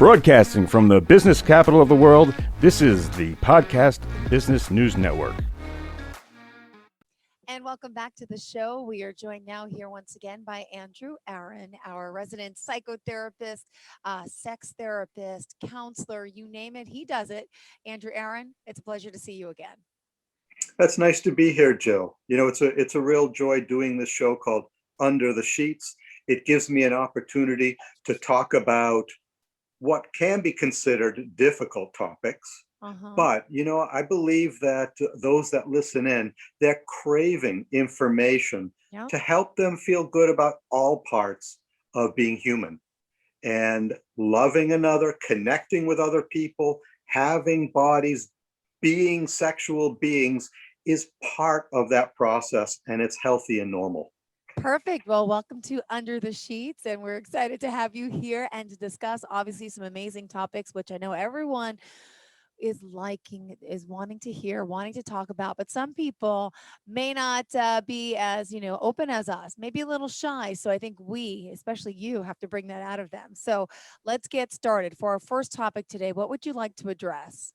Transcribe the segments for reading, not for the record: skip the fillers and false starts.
Broadcasting from the business capital of the world, this is the Podcast Business News Network. And welcome back to the show. We are joined now here once again by Andrew Aaron, our resident psychotherapist, sex therapist, counselor, you name it, he does it. Andrew Aaron, it's a pleasure to see you again. That's nice to be here, Jill. You know, it's a real joy doing this show called Under the Sheets. It gives me an opportunity to talk about what can be considered difficult topics. But, you know, I believe that those that listen in, they're craving information to help them feel good about all parts of being human and loving another, connecting with other people, having bodies, being sexual beings is part of that process, and it's healthy and normal. Perfect. Well, welcome to Under the Sheets, and we're excited to have you here and to discuss obviously some amazing topics, which I know everyone is wanting to hear, wanting to talk about, but some people may not be as, open as us, maybe a little shy. So I think we, especially you, have to bring that out of them. So let's get started. For our first topic today, what would you like to address?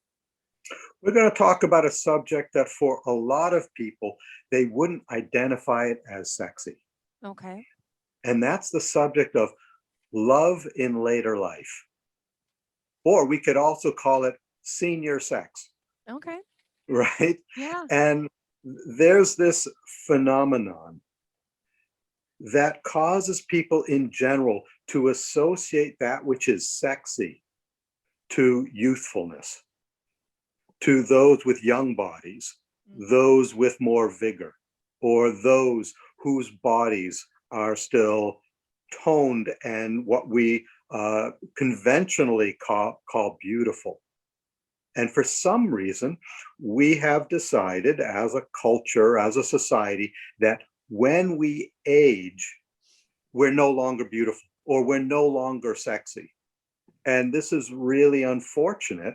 We're going to talk about a subject that for a lot of people, they wouldn't identify it as sexy. Okay. And that's the subject of love in later life. Or we could also call it senior sex. Okay. Right? Yeah. And there's this phenomenon that causes people in general to associate that which is sexy to youthfulness, to those with young bodies, those with more vigor, or those whose bodies are still toned and what we conventionally call beautiful. And for some reason, we have decided as a culture, as a society, that when we age, we're no longer beautiful or we're no longer sexy. And this is really unfortunate.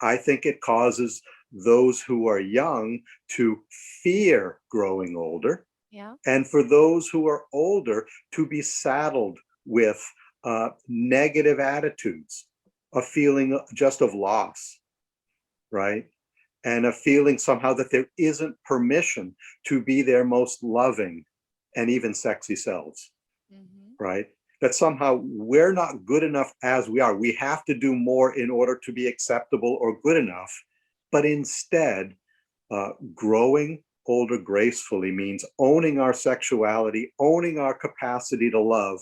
I think it causes those who are young to fear growing older. Yeah. And for those who are older to be saddled with negative attitudes, a feeling just of loss. Right? And a feeling somehow that there isn't permission to be their most loving and even sexy selves. Right? That somehow we're not good enough as we are. We have to do more in order to be acceptable or good enough. But instead, growing older gracefully means owning our sexuality, owning our capacity to love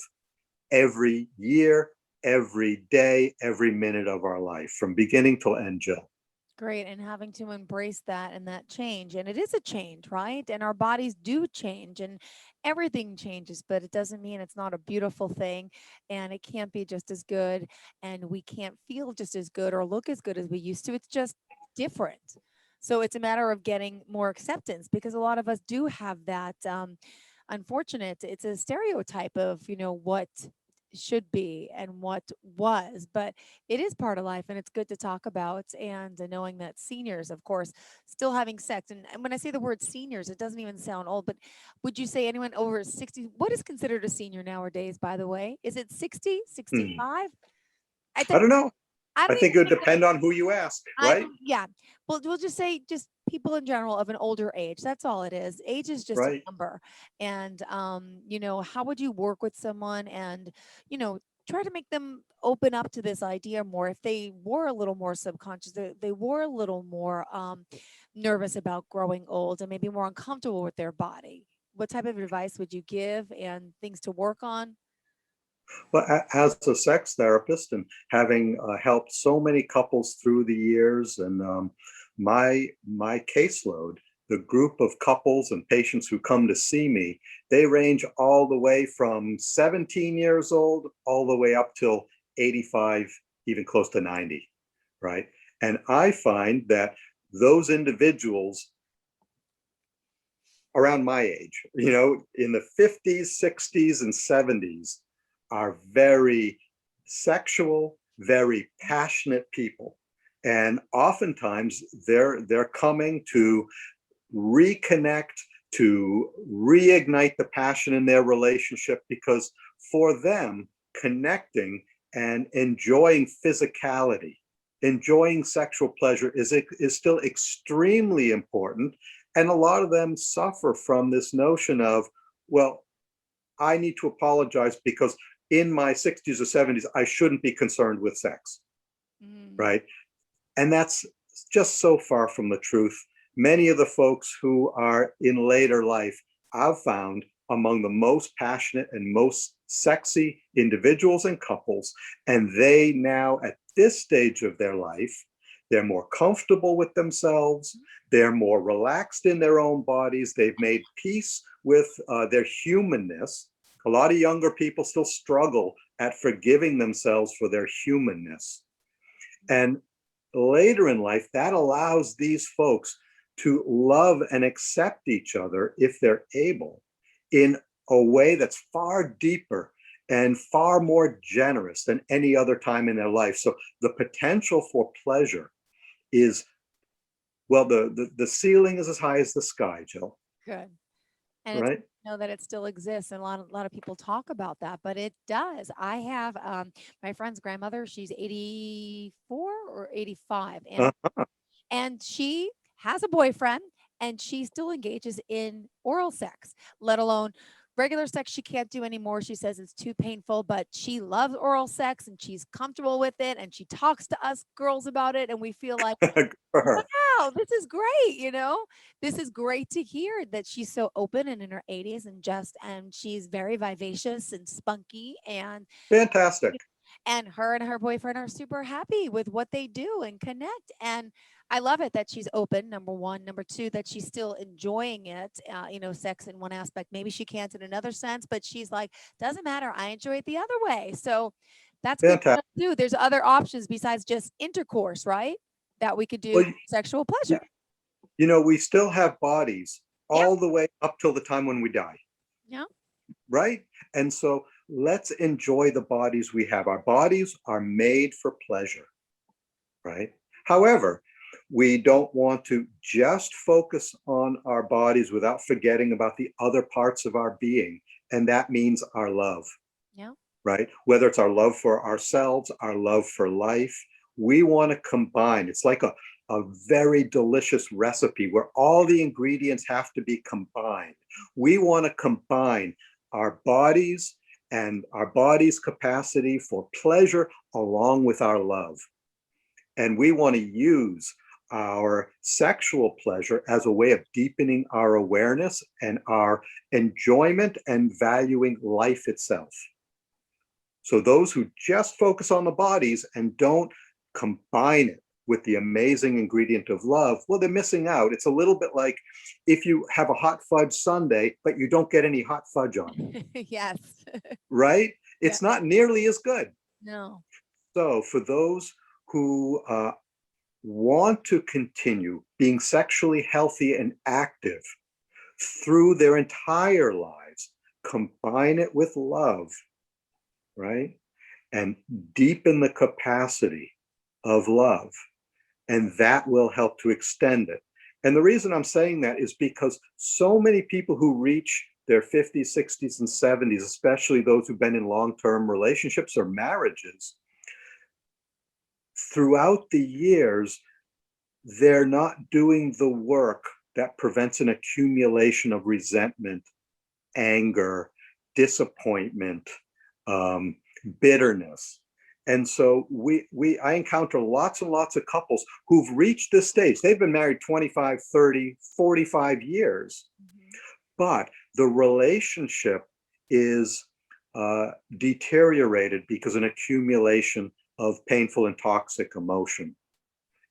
every year, every day, every minute of our life, from beginning till end, Jill. Great. And having to embrace that and that change. And it is a change, right? And our bodies do change and everything changes, but it doesn't mean it's not a beautiful thing. And it can't be just as good. And we can't feel just as good or look as good as we used to. It's just different. So it's a matter of getting more acceptance because a lot of us do have that it's a stereotype of, what should be and what was, but it is part of life and it's good to talk about. And knowing that seniors, of course, still having sex. And when I say the word seniors, it doesn't even sound old, but would you say anyone over 60? What is considered a senior nowadays, by the way? Is it 60, 65? I don't know. I I think it would depend on who you ask, right? Yeah. Well, we'll just say just people in general of an older age. That's all it is. Age is just a number. And, how would you work with someone and, try to make them open up to this idea more if they were a little more subconscious, they were a little more nervous about growing old and maybe more uncomfortable with their body. What type of advice would you give and things to work on? Well, as a sex therapist and having helped so many couples through the years, and my caseload, the group of couples and patients who come to see me, they range all the way from 17 years old all the way up till 85, even close to 90, right? And I find that those individuals around my age, in the 50s, 60s, and 70s, are very sexual, very passionate people. And oftentimes they're coming to reconnect, to reignite the passion in their relationship, because for them, connecting and enjoying physicality, enjoying sexual pleasure is still extremely important. And a lot of them suffer from this notion of, well, I need to apologize because in my 60s or 70s, I shouldn't be concerned with sex, right? And that's just so far from the truth. Many of the folks who are in later life, I've found among the most passionate and most sexy individuals and couples. And they now, at this stage of their life, they're more comfortable with themselves. They're more relaxed in their own bodies. They've made peace with their humanness. A lot of younger people still struggle at forgiving themselves for their humanness. And later in life, that allows these folks to love and accept each other, if they're able, in a way that's far deeper and far more generous than any other time in their life. So the potential for pleasure is, well, the ceiling is as high as the sky, Jill. Good. And Right? it's good to know that it still exists, and a lot of people talk about that, but it does. I have my friend's grandmother. She's 84 or 85, and she has a boyfriend, and she still engages in oral sex, let alone regular sex. She can't do anymore. She says it's too painful, but she loves oral sex and she's comfortable with it, and she talks to us girls about it, and we feel like, wow, this is great. This is great to hear that she's so open and in her 80s, and she's very vivacious and spunky, Fantastic. and her boyfriend are super happy with what they do and connect. And I love it that she's open, number one. Number two, that she's still enjoying it, sex in one aspect. Maybe she can't in another sense, but she's like, doesn't matter. I enjoy it the other way. So that's good to do. There's other options besides just intercourse, right? That we could do Well, sexual pleasure. we still have bodies all the way up till the time when we die. Yeah. Right? And so let's enjoy the bodies we have. Our bodies are made for pleasure, right? However, we don't want to just focus on our bodies without forgetting about the other parts of our being. And that means our love. Yeah. Right? Whether it's our love for ourselves, our love for life, we want to combine. It's like a very delicious recipe where all the ingredients have to be combined. We want to combine our bodies and our body's capacity for pleasure along with our love. And we want to use our sexual pleasure as a way of deepening our awareness and our enjoyment and valuing life itself. So those who just focus on the bodies and don't combine it with the amazing ingredient of love, well, they're missing out. It's a little bit like if you have a hot fudge sundae, but you don't get any hot fudge on it. Yes. Right? It's not nearly as good. No. So for those who want to continue being sexually healthy and active through their entire lives, combine it with love, right? And deepen the capacity of love. And that will help to extend it. And the reason I'm saying that is because so many people who reach their 50s, 60s, and 70s, especially those who've been in long-term relationships or marriages, throughout the years, they're not doing the work that prevents an accumulation of resentment, anger, disappointment, bitterness. And so I encounter lots and lots of couples who've reached this stage. They've been married 25, 30, 45 years, but the relationship is deteriorated because of an accumulation of painful and toxic emotion.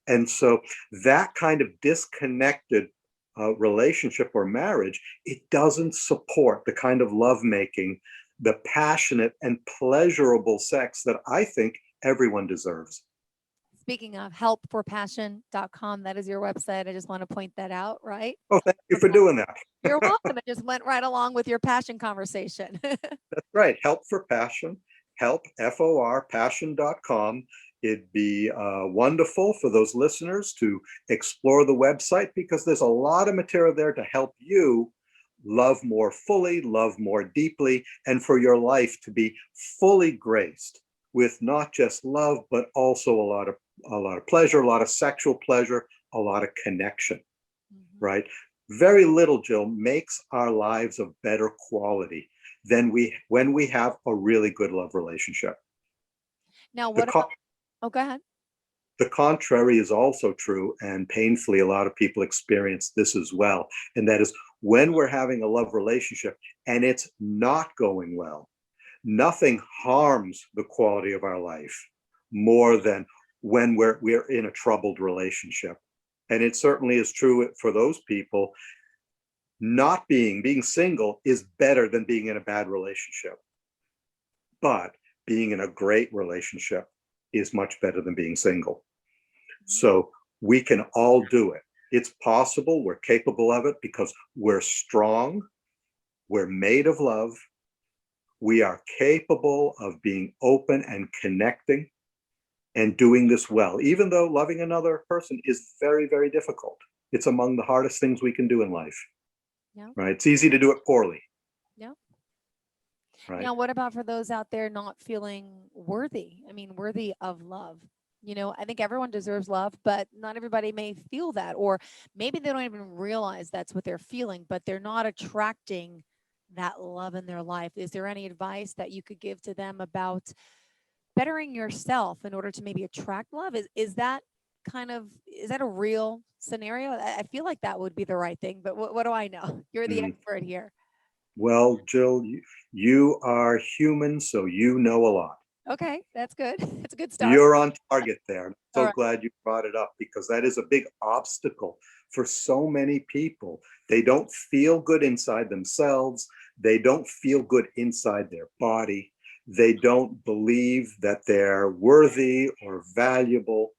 And so that kind of disconnected relationship or marriage, it doesn't support the kind of lovemaking, the passionate and pleasurable sex that I think everyone deserves. Speaking of, helpforpassion.com, that is your website. I just want to point that out, right? Oh, thank you for doing that. You're welcome. It just went right along with your passion conversation. That's right. Help for Passion, FOR, passion.com. It'd be wonderful for those listeners to explore the website because there's a lot of material there to help you love more fully, love more deeply, and for your life to be fully graced with not just love, but also a lot of pleasure, a lot of sexual pleasure, a lot of connection, right? Very little, Jill, makes our lives of better quality than when we have a really good love relationship. Now, The, what about, oh, go ahead. the contrary is also true, and painfully, a lot of people experience this as well. And that is when we're having a love relationship and it's not going well, nothing harms the quality of our life more than when we're in a troubled relationship. And it certainly is true for those people. Not being single is better than being in a bad relationship. But being in a great relationship is much better than being single. So we can all do it. It's possible. We're capable of it because we're strong. We're made of love. We are capable of being open and connecting and doing this well, even though loving another person is very, very difficult. It's among the hardest things we can do in life. Yeah. Right? It's easy to do it poorly. Yeah. Right. Now, what about for those out there not feeling worthy? I mean, worthy of love. You know, I think everyone deserves love, but not everybody may feel that, or maybe they don't even realize that's what they're feeling, but they're not attracting that love in their life. Is there any advice that you could give to them about bettering yourself in order to maybe attract love? Is that is that a real scenario? I feel like that would be the right thing, but what do I know? You're the expert here. Well, Jill, you are human, so you know a lot. Okay, that's good. That's a good start. You're on target there. I'm so All right. glad you brought it up because that is a big obstacle for so many people. They don't feel good inside themselves. They don't feel good inside their body. They don't believe that they're worthy or valuable.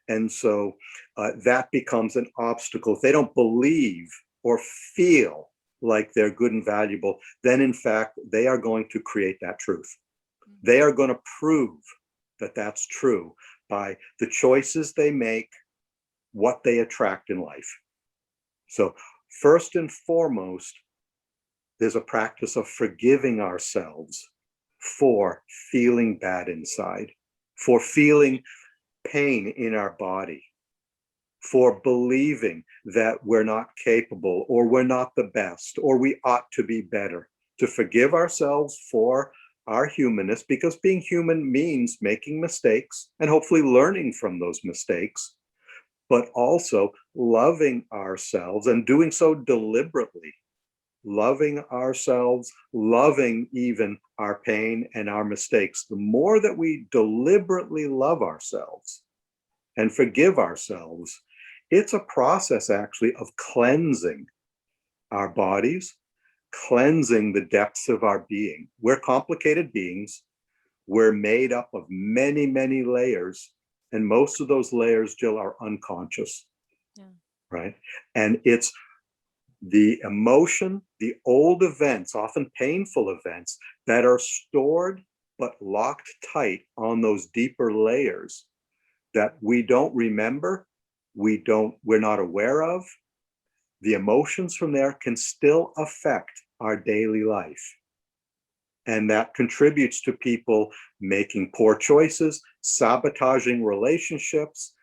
And so that becomes an obstacle. If they don't believe or feel like they're good and valuable, then in fact, they are going to create that truth. They are going to prove that that's true by the choices they make, what they attract in life. So first and foremost, there's a practice of forgiving ourselves for feeling bad inside, for feeling pain in our body, for believing that we're not capable or we're not the best or we ought to be better. To forgive ourselves for our humanness, because being human means making mistakes and hopefully learning from those mistakes, but also loving ourselves and doing so deliberately. Loving ourselves, loving even our pain and our mistakes. The more that we deliberately love ourselves and forgive ourselves, it's a process actually of cleansing our bodies, cleansing the depths of our being. We're complicated beings. We're made up of many, many layers. And most of those layers, Jill, are unconscious. Yeah. Right? And it's the emotion, the old events, often painful events, that are stored but locked tight on those deeper layers that we don't remember, we're not aware of. The emotions from there can still affect our daily life. And that contributes to people making poor choices, sabotaging relationships.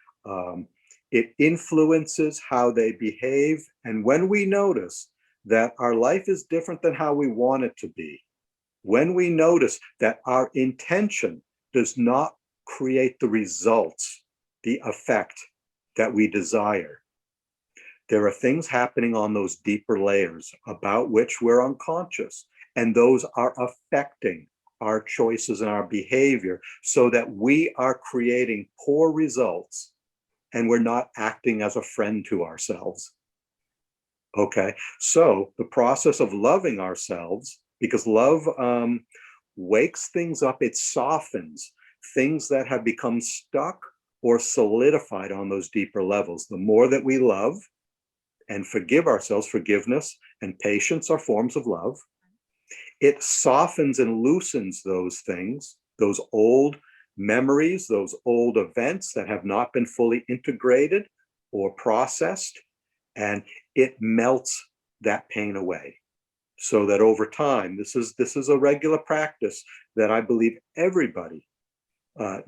It influences how they behave. And when we notice that our life is different than how we want it to be, when we notice that our intention does not create the results, the effect that we desire, there are things happening on those deeper layers about which we're unconscious, and those are affecting our choices and our behavior so that we are creating poor results and we're not acting as a friend to ourselves. Okay, so the process of loving ourselves, because love wakes things up, it softens things that have become stuck or solidified on those deeper levels. The more that we love and forgive ourselves, forgiveness and patience are forms of love. It softens and loosens those things, those old memories, those old events that have not been fully integrated or processed, and it melts that pain away. So that over time, this is a regular practice that I believe everybody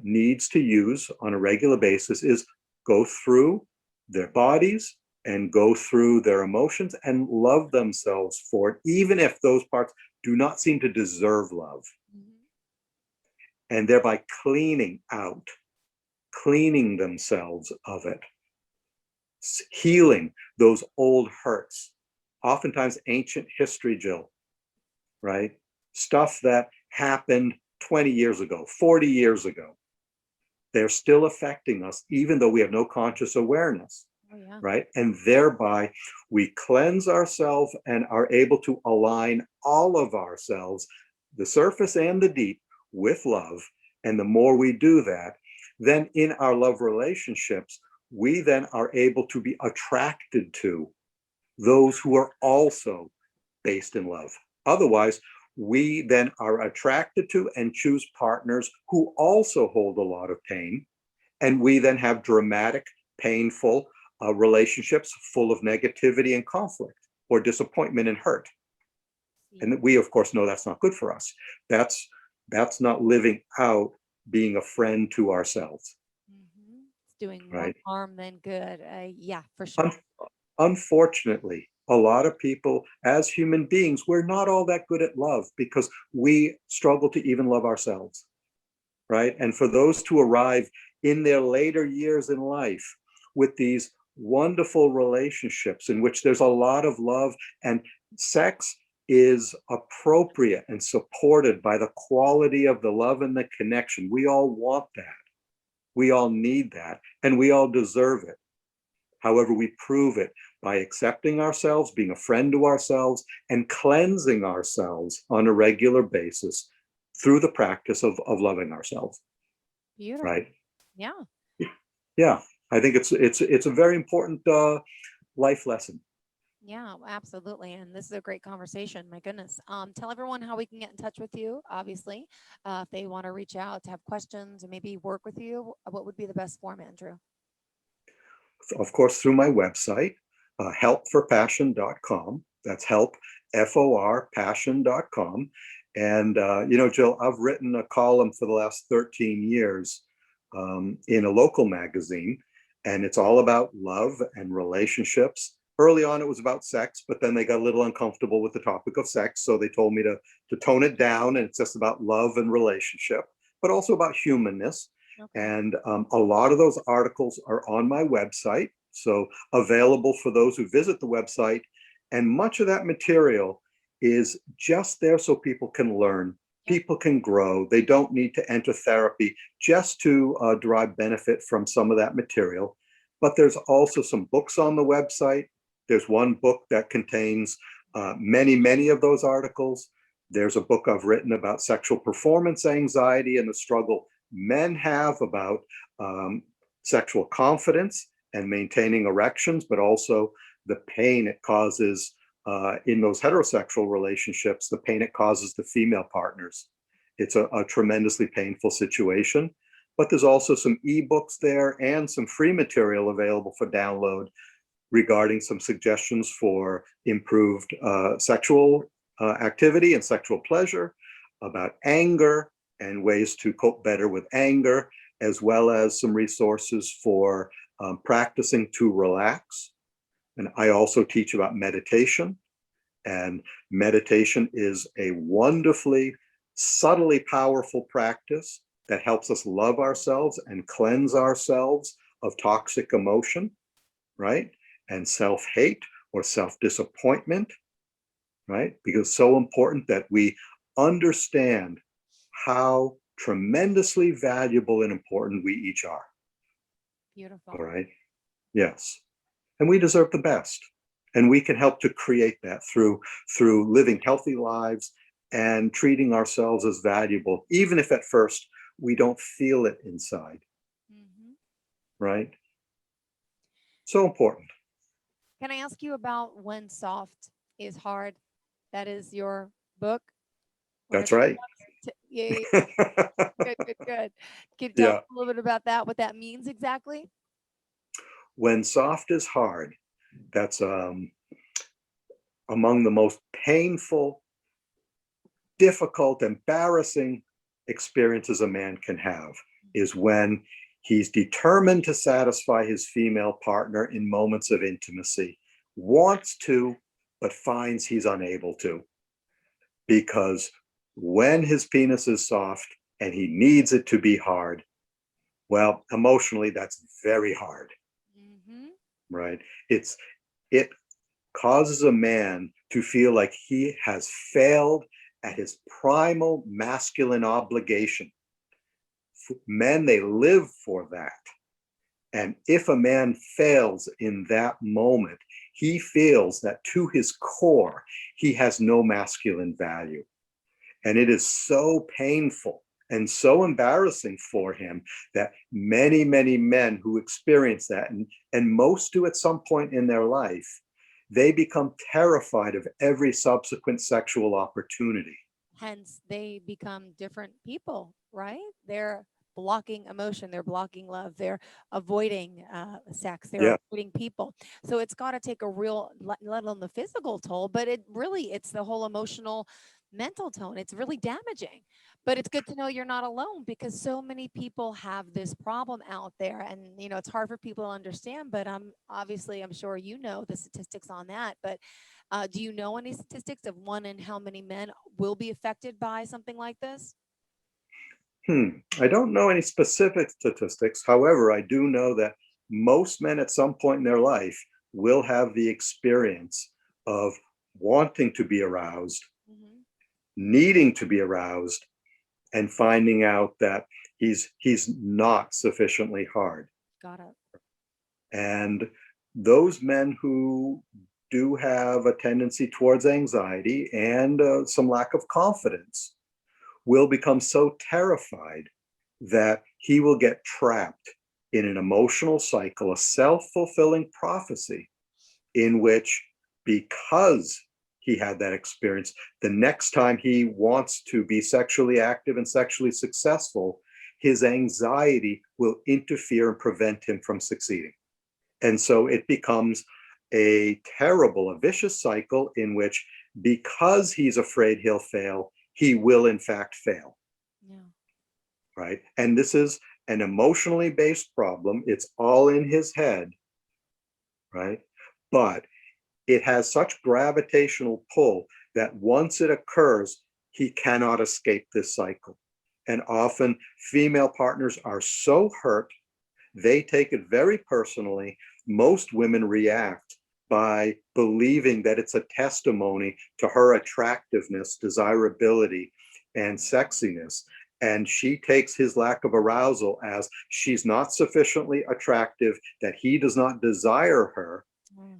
needs to use on a regular basis is go through their bodies and go through their emotions and love themselves for it, even if those parts do not seem to deserve love. And thereby cleaning themselves of it, healing those old hurts, oftentimes ancient history, Jill, right? Stuff that happened 20 years ago, 40 years ago. They're still affecting us, even though we have no conscious awareness. Oh, yeah. Right? And thereby we cleanse ourselves and are able to align all of ourselves, the surface and the deep, with love. And the more we do that, then in our love relationships, we then are able to be attracted to those who are also based in love. Otherwise, we then are attracted to and choose partners who also hold a lot of pain. And we then have dramatic, painful relationships full of negativity and conflict or disappointment and hurt. And we, of course, know that's not good for us. That's not living out being a friend to ourselves. It's doing more right? harm than good. Yeah, for sure. Unfortunately, a lot of people, as human beings, we're not all that good at love because we struggle to even love ourselves, right? And for those to arrive in their later years in life with these wonderful relationships in which there's a lot of love and sex is appropriate and supported by the quality of the love and the connection. We all want that. We all need that, and we all deserve it. However, we prove it by accepting ourselves, being a friend to ourselves, and cleansing ourselves on a regular basis through the practice of loving ourselves. Beautiful. Right? Yeah. Yeah. I think it's a very important life lesson. Yeah, absolutely. And this is a great conversation. My goodness. Tell everyone how we can get in touch with you, obviously. If they want to reach out to have questions or maybe work with you, what would be the best form, Andrew? Of course, through my website, helpforpassion.com. That's help, F-O-R, passion.com. And, Jill, I've written a column for the last 13 years in a local magazine, and it's all about love and relationships. Early on, it was about sex, but then they got a little uncomfortable with the topic of sex. So they told me to tone it down, and it's just about love and relationship, but also about humanness. Okay. And a lot of those articles are on my website, so available for those who visit the website. And much of that material is just there so people can learn, people can grow. They don't need to enter therapy just to derive benefit from some of that material. But there's also some books on the website. There's one book that contains many of those articles. There's a book I've written about sexual performance anxiety and the struggle men have about sexual confidence and maintaining erections, but also the pain it causes in those heterosexual relationships, the pain it causes to female partners. It's a tremendously painful situation. But there's also some ebooks there and some free material available for download regarding some suggestions for improved sexual activity and sexual pleasure, about anger and ways to cope better with anger, as well as some resources for practicing to relax. And I also teach about meditation. And meditation is a wonderfully, subtly powerful practice that helps us love ourselves and cleanse ourselves of toxic emotion, right? And self-hate or self-disappointment, right? Because it's so important that we understand how tremendously valuable and important we each are. Beautiful. All right. Yes. And we deserve the best. And we can help to create that through living healthy lives and treating ourselves as valuable, even if at first we don't feel it inside. Right? So important. Can I ask you about When Soft is Hard? That is your book. That's right. Yeah. Good. Can you tell Yeah. us a little bit about that, what that means exactly? When soft is hard, that's among the most painful, difficult, embarrassing experiences a man can have. is when he's determined to satisfy his female partner in moments of intimacy, wants to, but finds he's unable to. Because when his penis is soft and he needs it to be hard, well, emotionally, that's very hard, right? It causes a man to feel like he has failed at his primal masculine obligation. Men, they live for that. And if a man fails in that moment, he feels that to his core, he has no masculine value. And it is so painful and so embarrassing for him that many, many men who experience that, and most do at some point in their life, they become terrified of every subsequent sexual opportunity. Hence, they become different people, right? They're blocking emotion, they're blocking love, they're avoiding sex, they're avoiding people. So it's got to take a real, let alone the physical toll, but it's the whole emotional, mental tone. It's really damaging. But it's good to know you're not alone, because so many people have this problem out there, and it's hard for people to understand. But I'm sure you know the statistics on that. But do you know any statistics of one in how many men will be affected by something like this? I don't know any specific statistics. However, I do know that most men at some point in their life will have the experience of wanting to be aroused, needing to be aroused, and finding out that he's not sufficiently hard. Got it. And those men who do have a tendency towards anxiety and some lack of confidence will become so terrified that he will get trapped in an emotional cycle, a self-fulfilling prophecy, in which, because he had that experience, the next time he wants to be sexually active and sexually successful, his anxiety will interfere and prevent him from succeeding. And so it becomes a terrible, a vicious cycle in which, because he's afraid he'll fail, he will in fact fail. Yeah. Right? And this is an emotionally based problem. It's all in his head, right? But it has such gravitational pull that once it occurs, he cannot escape this cycle. And often female partners are so hurt, they take it very personally. Most women react by believing that it's a testimony to her attractiveness, desirability, and sexiness. And she takes his lack of arousal as she's not sufficiently attractive, that he does not desire her.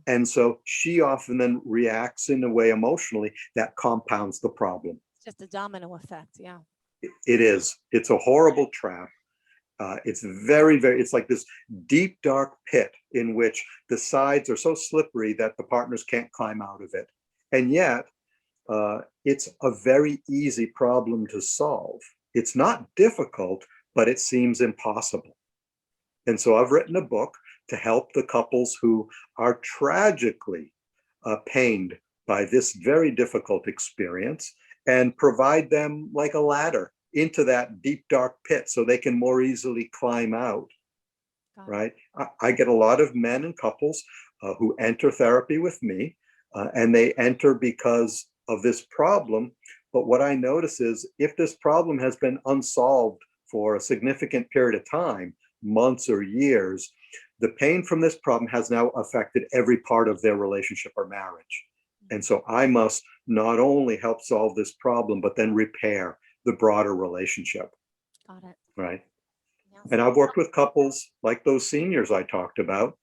And so she often then reacts in a way emotionally that compounds the problem. It's just a domino effect. Yeah. It is. It's a horrible trap. It's very, very, it's like this deep, dark pit in which the sides are so slippery that the partners can't climb out of it. And yet, it's a very easy problem to solve. It's not difficult, but it seems impossible. And so I've written a book to help the couples who are tragically pained by this very difficult experience, and provide them like a ladder into that deep, dark pit so they can more easily climb out, right? I get a lot of men and couples who enter therapy with me, and they enter because of this problem. But what I notice is, if this problem has been unsolved for a significant period of time, months or years, the pain from this problem has now affected every part of their relationship or marriage. And so I must not only help solve this problem, but then repair the broader relationship. Got it. Right. Yes. And I've worked with couples like those seniors I talked about,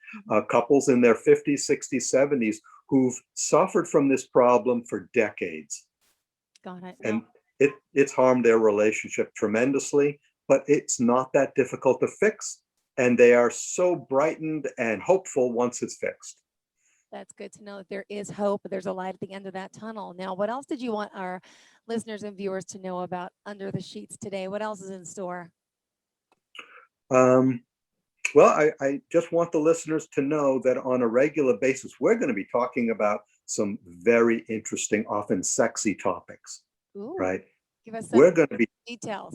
couples in their 50s, 60s, 70s, who've suffered from this problem for decades. Got it. And it's harmed their relationship tremendously, but it's not that difficult to fix. And they are so brightened and hopeful once it's fixed. That's good to know that there is hope. There's a light at the end of that tunnel. Now, what else did you want our listeners and viewers to know about Under the Sheets today? What else is in store? Well, I just want the listeners to know that on a regular basis, we're going to be talking about some very interesting, often sexy topics. Ooh, right? give us some We're going to be details.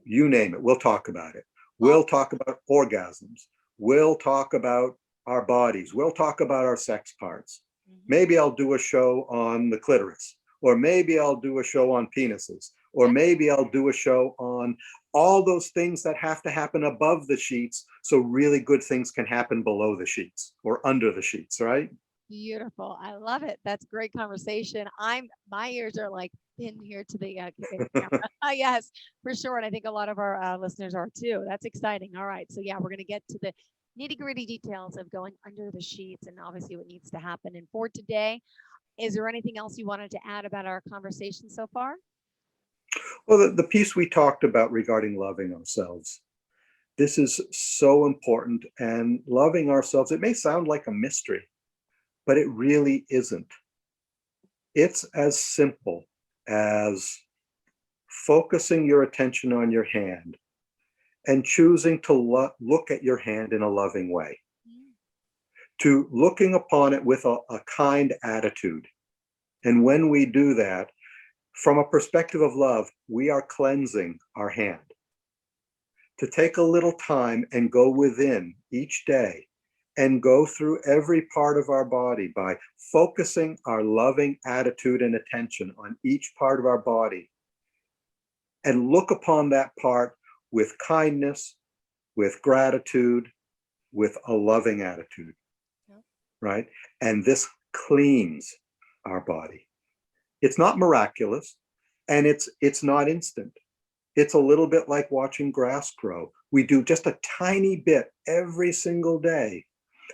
you name it, we'll talk about it. We'll talk about orgasms. We'll talk about our bodies. We'll talk about our sex parts. Maybe I'll do a show on the clitoris, or maybe I'll do a show on penises, or maybe I'll do a show on all those things that have to happen above the sheets so really good things can happen below the sheets or under the sheets, right? Beautiful. I love it. That's great conversation. My ears are like in here to the camera. Yes, for sure. And I think a lot of our listeners are too. That's exciting. All right. So yeah, we're going to get to the nitty-gritty details of going under the sheets and obviously what needs to happen. And for today, is there anything else you wanted to add about our conversation so far? Well, the piece we talked about regarding loving ourselves, this is so important. And loving ourselves, it may sound like a mystery, but it really isn't. It's as simple as focusing your attention on your hand and choosing to look at your hand in a loving way, to looking upon it with a kind attitude. And when we do that, from a perspective of love, we are cleansing our hand. To take a little time and go within each day and go through every part of our body by focusing our loving attitude and attention on each part of our body, and look upon that part with kindness, with gratitude, with a loving attitude, right? And this cleans our body. It's not miraculous, and it's not instant. It's a little bit like watching grass grow. We do just a tiny bit every single day.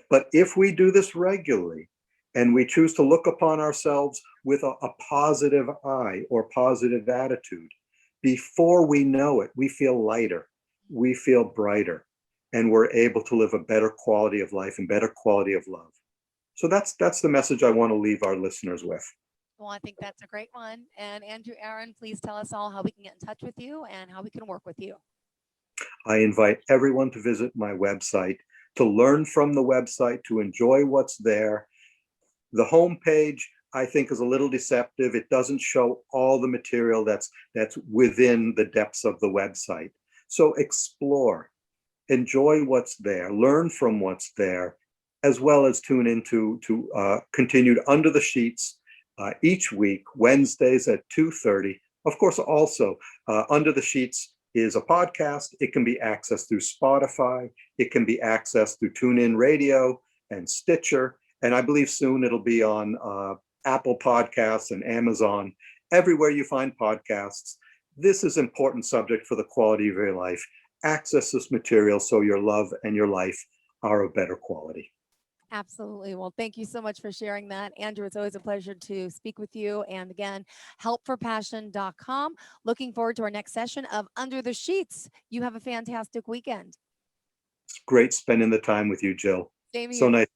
But if we do this regularly, and we choose to look upon ourselves with a positive eye or positive attitude, before we know it, we feel lighter, we feel brighter, and we're able to live a better quality of life and better quality of love. So that's the message I want to leave our listeners with. Well, I think that's a great one. And Andrew, Aaron, please tell us all how we can get in touch with you and how we can work with you. I invite everyone to visit my website, to learn from the website, to enjoy what's there. The homepage, I think, is a little deceptive. It doesn't show all the material that's within the depths of the website. So explore, enjoy what's there, learn from what's there, as well as tune into continued Under the Sheets each week, Wednesdays at 2:30. Of course, also Under the Sheets is a podcast. It can be accessed through Spotify. It can be accessed through TuneIn Radio and Stitcher. And I believe soon it'll be on Apple Podcasts and Amazon, everywhere you find podcasts. This is an important subject for the quality of your life. Access this material so your love and your life are of better quality. Absolutely. Well, thank you so much for sharing that. Andrew, it's always a pleasure to speak with you. And again, helpforpassion.com. Looking forward to our next session of Under the Sheets. You have a fantastic weekend. It's great spending the time with you, Jill. Same So nice.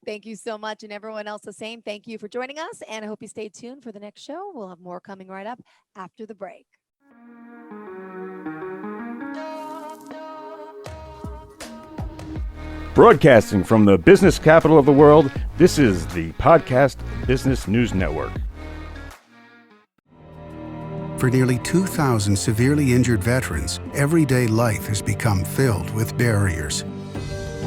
Thank you so much. And everyone else the same. Thank you for joining us. And I hope you stay tuned for the next show. We'll have more coming right up after the break. Broadcasting from the business capital of the world, this is the Podcast Business News Network. For nearly 2,000 severely injured veterans, everyday life has become filled with barriers.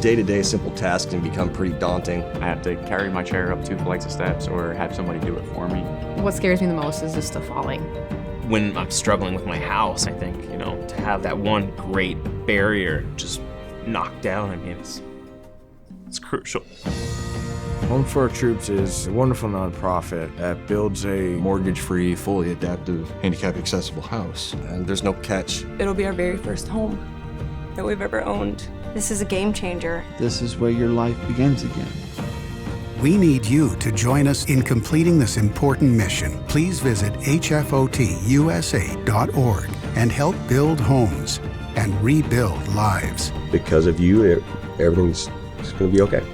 Day-to-day simple tasks can become pretty daunting. I have to carry my chair up 2 flights of steps or have somebody do it for me. What scares me the most is just the falling. When I'm struggling with my house, I think, to have that one great barrier just knocked down, it's crucial. Home for Our Troops is a wonderful nonprofit that builds a Mortgage-free, fully adaptive, handicap-accessible house. And there's no catch. It'll be our very first home that we've ever owned. This is a game changer. This is where your life begins again. We need you to join us in completing this important mission. Please visit hfotusa.org and help build homes and rebuild lives. Because of you, everything's going to be okay.